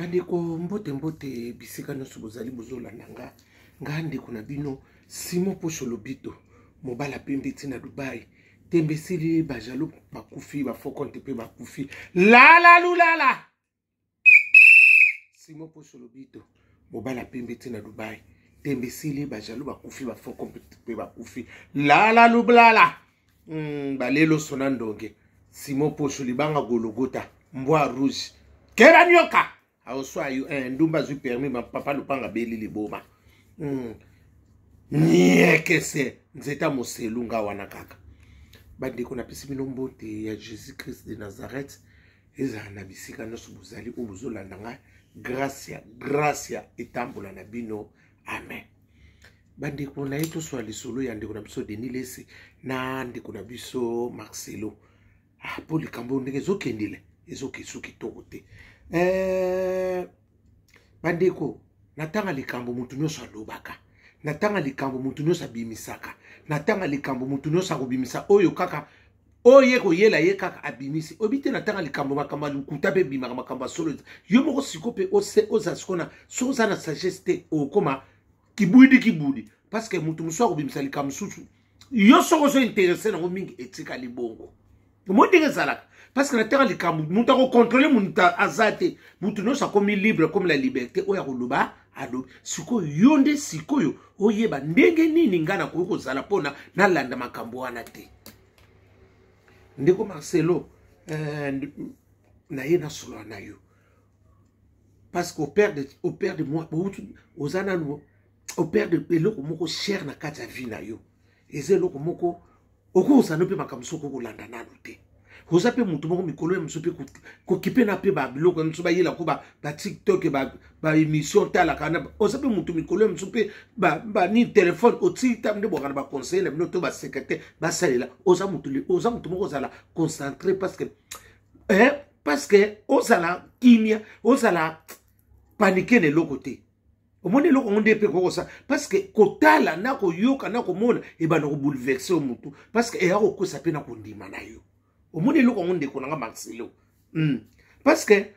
Bandeko mbote mbote bisika nyonso bozali bozolanda nga ndeko na bino Simon Pocho Lobito mobala pembe tina Dubai tembesili bajalo bakufi bafokonte pe bakufi lala lulala Simon Pocho Lobito mobala pembe tina Dubai tembesili bajalo bakufi bafokonte pe bakufi lala lulala balelo sonandonge Simon Pocho libanga gologota mbwa rouge kera nyoka aoswa ndumba zu permis ma papa lupanga beli liboma niekese nzeta moselunga wana kaka bandeko na pesi bino mbote ya Jésus Christ de Nazareth eza na bisika nyonso bozali o bozolanda nga gracia etambola na bino amen bandeko na yeto so lisolo ya ndeko na biso Denis Lese na ndeko na biso Marcelo po likambo ndenge ezokendele ezokesuki toko te bandeko natanga likambo mutu nyonso alobaka natanga likambo mutu nyonso abimisaka natanga likambo mutu nyonso akobimisa oyo kaka oye koyela ye kaka abimisi obite natanga likambo makambo lukuta pe bimaka makambo solo yo moko siko pe oza sikona soza na sagesse te okoma kibudi parce que mutu muso akobimisa likambo susu yo soko so intéressé na mingi etika libongo mo ndenge zalaka parce que la terre likambo mutu ko contrôler mutu azate mutu no sa comme libre comme la liberté oya koloba ado siko yonde sikoyo oyeba ndenge nini ngana ko zala pona na landa makambo wana te ndeko Marcelo na yena solo na yo parce qu'au père de moi ozana no au père de eloko moko cher na kati ya vie na yo ezelo moko okozana pe makambo soko ko landa nanu te koza pe mutu moko mikolo ya mso pe ko kipe na pe ba biloko nso ba yela ko ba TikTok ba émission tala kana oza pe mutu mikolo ya mso pe ba ni téléphone oti tamde bokana ba conseiller na binoto ba secrétaire ba salela oza mutu moko zala concentré parce que ozala kimia ozala paniquer ne lokote omoni loko ngonde pe ko ça parce que kotala na ko yoka na ko mona e ba no bouleverser o mutu parce que e ako ko sape na ko ndima na yo omoni loko ngonde ko nga Marcelo parce que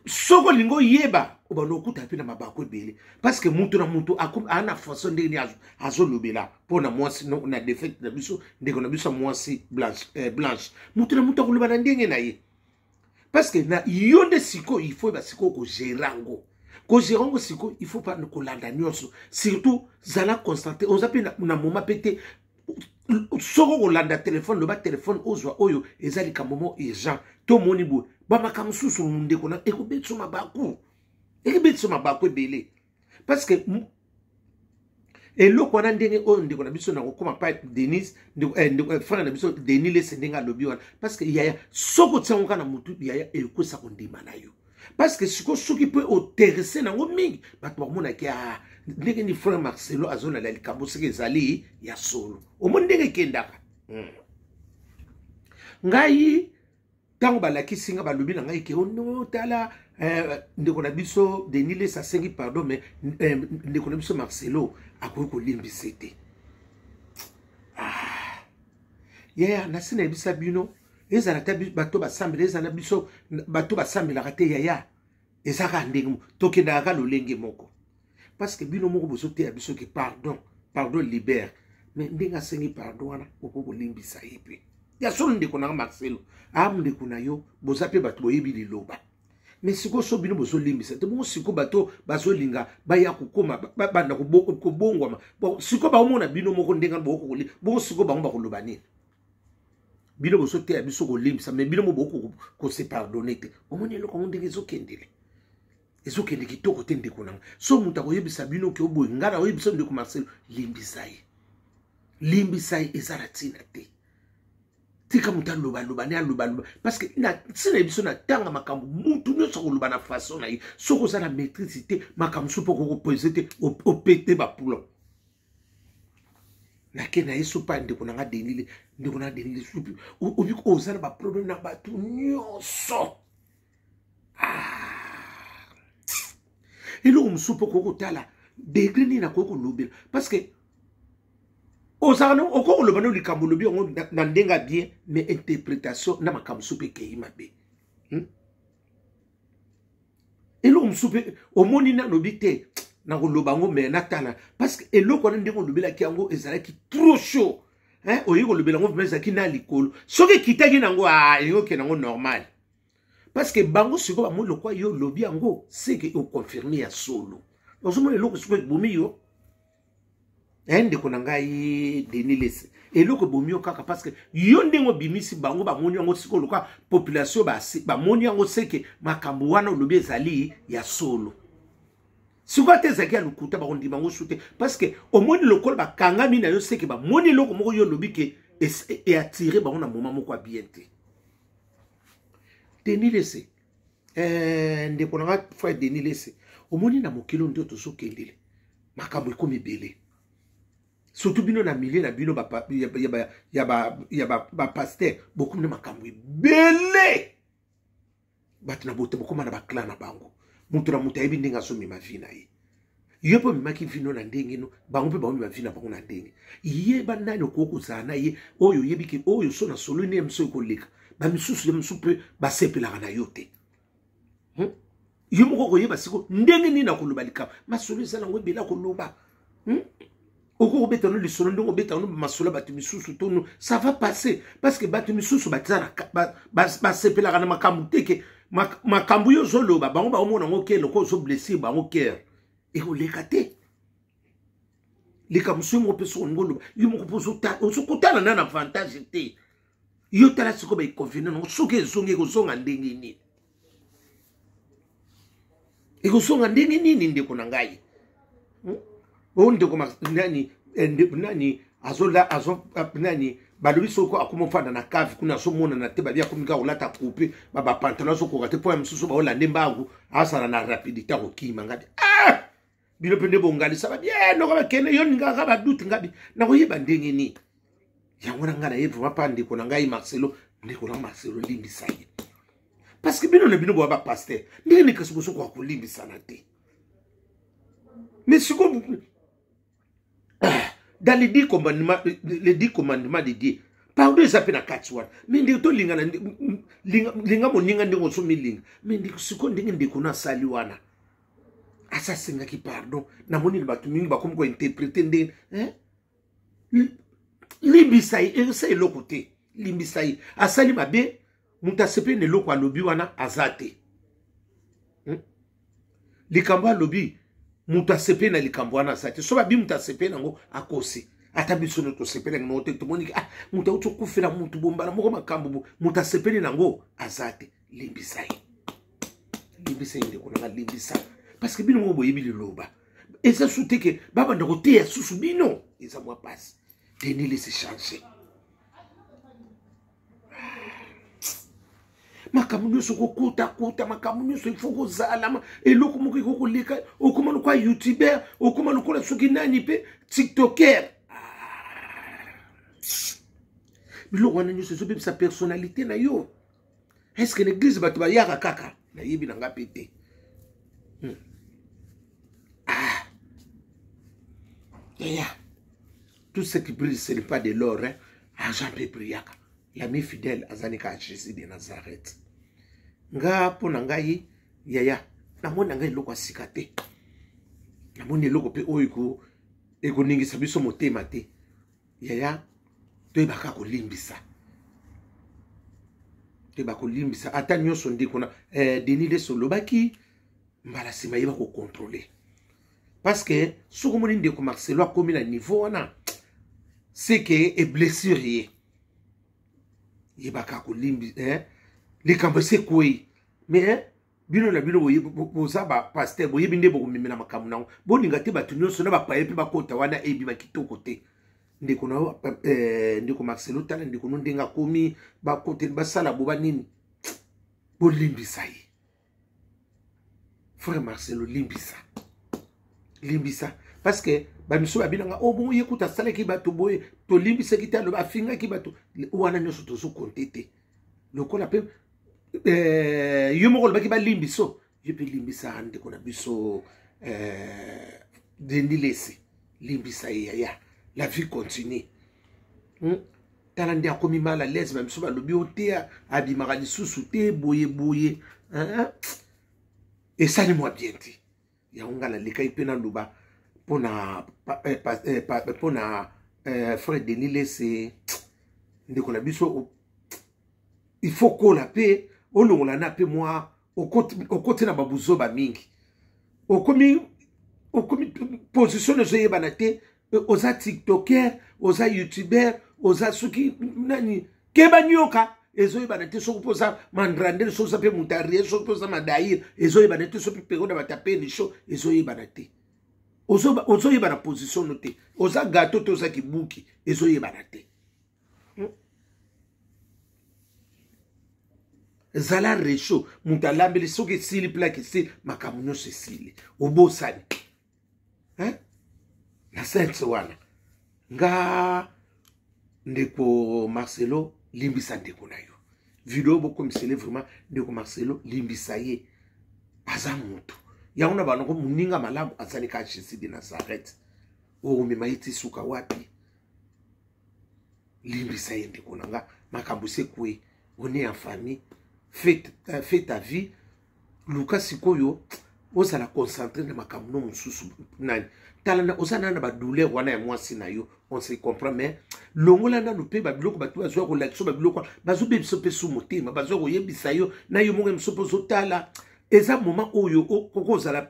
soko lingo yeba o ba no kuta pe na mabako ebele parce que mutu na mutu ana façon de ni azo lobela pona mwasi no na défaite na biso ndeko na biso mwasi blanche mutu na mutu ko lobana ndenge na ye parce que na yonde siko il faut ba siko ko gérango ko gérango siko il faut pas ne kolanda nyonso surtout zala constater on s'appelle na moment pété soko kolanda téléphone le ba téléphone ozwa oyo ezali ka moment urgent to moni bo ba makamu susu ndeko na ekobetso mabaku ebele parce que eloko wana ndenge oyo ndeko na biso na kokoma pa Denis ndeko frère na biso Denis Lese ndenga lobi wana parce que yaya soko tsango kana mutu yaya ekosa kondima na yo parce que soki peut intéresser na mingi bato bakomona ke ndenge ni frère Marcelo azona la likambo seke ezali ya solo omo ndenge kendaka ngai tango balakisi nga balobi na ngai ke ono tala ndeko na biso Denis Lese asengi pardon mais ndeko na biso Marcelo akoki kolimbisa te yaya nasina yebisa bino ezala ta bato basambela ezala biso bato basambelaka te yaya ezaka ndenge tokendaka lolenge moko parce que bino moko bozoteya biso ke pardon libère mais ndenge asengi pardon wana oko kolimbisa ye pe ya solo ndeko na Marcelo ndeko na yo boza pe bato boyebi liloba mais siko so bino bozolimbisa te bongo siko bato bazolinga baya kokoma banda kobongwama bon siko baomona bino moko ndenge bokokoli bongo siko bango bakoloba nini bino bozoteya biso kolimbisa mais bino mo boko se pardonner te omoni eloko ndenge ezokende kitoko te ndeko nanga so mutu akoyebisa bino ke oboye ngana oyebisa ndeko Marcelo limbisa ye ezala ntina te tika mutu aloba ne aloba parce que sina biso na tanga makambo mutu nyonso koloba na façon na ye soko oza na maîtrise te makambo so mpo kokopose te opete bapoulon nake na ye so pa ndeko nanga Denis supi obiki oza na baproblème na bato nyonso eloko mosusu mpo kokotala degré nini nakoki kolobela parce que ozana oko koloba no likambo lobi yango na ndenga bien mais interprétation na makambo so pe kei mabe eloko msupe omoni nano bite na koloba ngo me natala parce que eloko wana ndenge olobelaki yango ezalaki trop chaud hein oyi kolobela ngo ezalaki na likolo soki kitaki nango eyoke nango normal parce que bango siko bamoni lokwa yo lobi yango c'est que oconfirme ya solo ozomona eloko siko ebomi yo ndeko na ngai Denis Lese eloko ebomi yo kaka parce que yo ndenge obimisi bango bamoni yango siko lokwa population bamoni yango c'est que makambo wana olobi ezali ya solo siko te ezalaki ya lokuta bakondima yango sute parce que omoni lokola bakangami na yo c'est que bamoni eloko moko yo olobi ke eatire bango na moment moko ya bien te Denis Lese ndeko na nga frère Denis Lese omoni na mokilo nde tozokendele makambo ekomi ebele surtout bino na milieu na bino ba pasteur beaucoup de makambo ebele bato na bote bokoma na baklan na bango mutu na mutu ayebi ndenge azomema vi na ye yo mpo omemaki vino na ndenge no bango mpe baomema vi na bango na ndenge yeba nani okoki kozala na ye oyo oyebi ke oyo so na solo ne miso ekoleka bamisusu ya misu mpe basepelaka na yo te yo moko koyeba siko ndenge nini nakoloba likambo masolo eza nango ebele akoloba oko kobeta no lisolo ndenge obeta no masolo bato misusu tono ça va passer parce que bato misusu basepelaka na makambo te ke makambo yo ozoloba bango baomona ngo ke loko ozoblessir bango cœur ekoleka te likambo so yo moko mpe soko ningo oloba yo moko mpe ozokotana na avantage te yo tala siko baekonfine nango soki ezongi ekozonga ndenge nini ekozonga ndenge nini ndeko na ngai oyo ndeko nani nani balobi soko akoma ofanda na cave kuna azomonana te babi akomi kaka kolata coupe bapantalon azokoka te mpo ya mosusu baolande mbangu asala na rapidité akokima ngadi bino mpe nde bongalisa babi noko bakende yo ningaka baduti ngabi nakoyeba ndenge nini yango na ngai naye vraimen mpa ndeko na ngai Marcelo ndeko na Marcelo limbisa ye parce que bino na bino boya bapaster ndenge nekasi bosokoka kolimbisana te mais siko dans les 10 commandements de Dieu pardon eza mpe na kati wana me ndeko tolingana linga moninga ndenge ozomilinga me ndeko siko ndenge ndeko na asali wana asasengaki pardon namoni bato mingi bakomi kointerprete ndenge limbisa ye eza eloko te limbisa ye asali mabe moto asepeli na eloko alobi wana aza te likambo alobi mutu asepeli na likambo wana aza te so babi mutu asepeli nango akosi ata biso no tosepeli nango te tomoniki mutu auti okufela mutu bombala moko makambo mutu asepeli nango aza te limbisa ye ndeko nanga limbisa parce que bino moko boyebi liloba eza su te ke babanda koteya susu bino eza mwa pasi Denis Lese change makambo nyonso kokota makambo nyonso ifo kozala eloko moko ekokoleka okoma lokola youtuber okoma lokola soki nani mpe tiktoker biloko wana nyonso ezobebisa personnalité na yo estce na église bato bayaka kaka nayebi na nga mpe te tout ce qui brille ce n'est pas de l'or argent mpe brillaka l'ami fidèle azanika à Jésus de Nazareth nga mpo na ngai yaya namoni na ngai eloko asika te namoni eloko mpe oyo ekoningisa biso motema te yaya toyebaka kolimbisa ata nyonso ndeko na Denis Lese olobaki mbala nsima yeba kocontrôle parce que soki omoni ndeko Marcelo akomi na niveau wana c'est que eblessure ye yebaka kolimbi likambo esekwei mais bino na bino boza bapaster boyebi nde bokomemela makambo nango boninga te bato nyonso na bapaye mpe bakota wana eyebima kitoko te ndeko Marcelo tala ndeko no ndenge akomi bakoteli basala boba nini bolimbisa ye frère Marcelo limbisa parce que bamiso babinanga bon yekuta asalaki bato boye tolimbisaki te aloba afingaki bato wana nyonso tozokonte te lokola mpe yo moko olobaki balimbiso yo mpe limbisa ndeko na biso Denis Lese limbisa ye yaya la vie continue tala nde akomi mal à l'aise bamiso balobi o te abimaka lisusu te boye esalemi bien te yango nga nalekai mpe naloba mpona frère Denis Lese ndeko na biso il faut kola mpe olongola na mpe mwa okoti na babuzoba mingi okomi position ezoyebana te oza tiktoker oza youtuber oza soki nani keba nyoka ezoyebana te soki mpo oza mandrandele soki oza mpe mutarie soki mpo oza madair ezoyebana te soki periode ya batapeni sho ezoyebana te ozoyebana position no te oza gato te oza kibuki ezoyebana te zala resho mutu alambeli soki esili plake esili makambo nyonso esili obosani na sense wana nga ndeko Marcelo limbisa ndeko na yo video bokomisele vraiment ndeko Marcelo limbisa ye aza mutu yango na banoko muninga malamu azali ka Jésus de Nazareth omema iti suka wapi limbisa ye ndeko na nga makambo sekwe on est en famille fais ta vie luka sikoyo ozala concentré na makambo no mususu nani talana ozana na ba douleur wana ya mwasi na yo on se comprend mais longola na lupe ba biloko batu bazwa ko lakso ba biloko bazo bebiso pe su motema bazwa ko yebisa yo na yo monge msopo zotala eza moment oyo okozala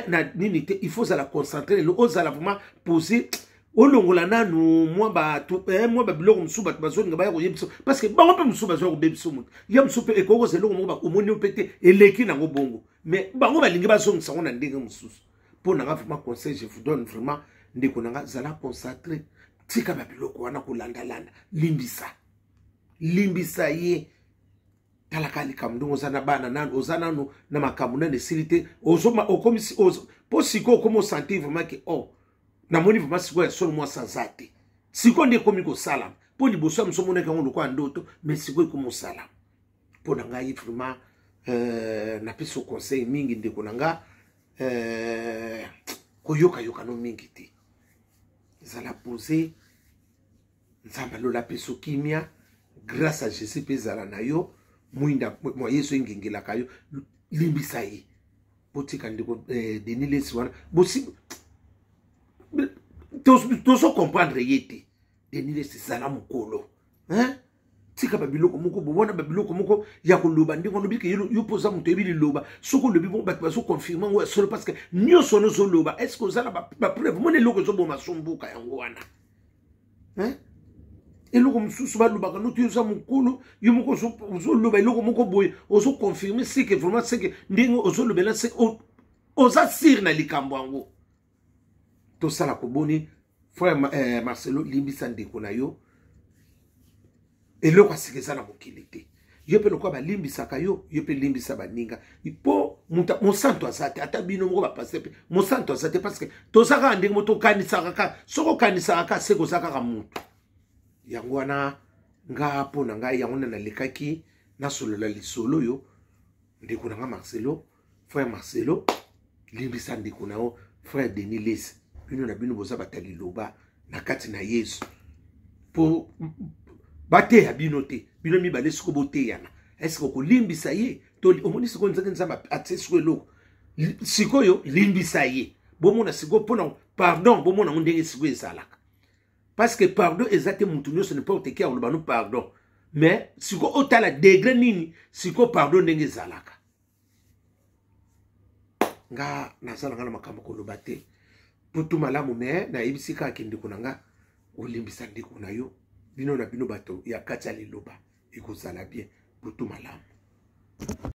na nini te il faut zala concentrer le ozala vraiment poser olongola nanu mwa batu mwa ba biloko msusu batu bazwa nga ba ko yebiso parce que bango pe msusu bazwa ko bebiso mutu ya msusu pe ekoko zelo ngo ba omoni opete eleki nango bongo mais bango balingi bazongisa ngo na ndenge msusu pour nanga vraiment conseil je vous donne vraiment ndeko nanga zala concentré tika ba biloko wana kolanda landa limbisa ye talaka likamdo ozana bana nanu ozana no na makambo na nesilite ozoma okomisi po siko komo sentir vraiment que oh na moni vraiment siko ya solo moi sans ate siko ndi komi ko salam po liboso msomo na kango lokwa ndoto mais siko komo salam po nanga yi vraiment na peso conseil mingi ndeko nanga koyoka no mingi te zala poser nzamba lola peso kimia grâce à Jésus pe zala na yo mwinda moyeso ingengela kayo limbisa ye potika ndeko Denis Lese wana bosi toso comprendre yete Denis Lese zala mukolo tika babiloko moko bona babiloko moko ya koloba ndingo lobiki yo posa muto ebili loba soko lobi bon bat baso confirmer ngo solo parce que nyoso no zo loba est-ce que ozala ba preuve mone loko zo boma sombuka yango wana eloko msusu balobaka no tuyoza mukulu yo moko zo loba eloko moko boye ozo confirmer c'est que vraiment c'est que ndingo ozo lobela c'est oza sir na likambo yango to sala ko boni frère Marcelo limbisa ndeko na yo eloko asikeza na mokili te yo pe lokwa balimbisaka yo pe limbisa baninga ipo mosanto azate ata bino moko bapase pe mosanto azate parce que tozaka ndenge moto kanisaka ka soko kanisaka ka seko zaka mutu yango wana nga po na ngai yango na lekaki na solola lisolo yo ndeko na Marcelo frère Marcelo limbisa ndeko na o frère Denis Lese bino na bino boza batali loba na kati na Yesu po bate ya bino te bino mibale siko bote yana est-ce que ko limbisa ye to omoni siko nzaka nzamba atse siko eloko siko yo limbisa ye bomona siko pona pardon bomona ndenge siko ezalaka parce que pardon ezate mutu nyonso n'importe qui oloba no pardon mais siko otala degré nini siko pardon ndenge ezalaka nga nazala ngana makambo koloba te putu malamu me na yebisika akindeko nanga olimbisa ndeko na yo bino na bino bato ya kati ya liloba ekozala bien putu malamu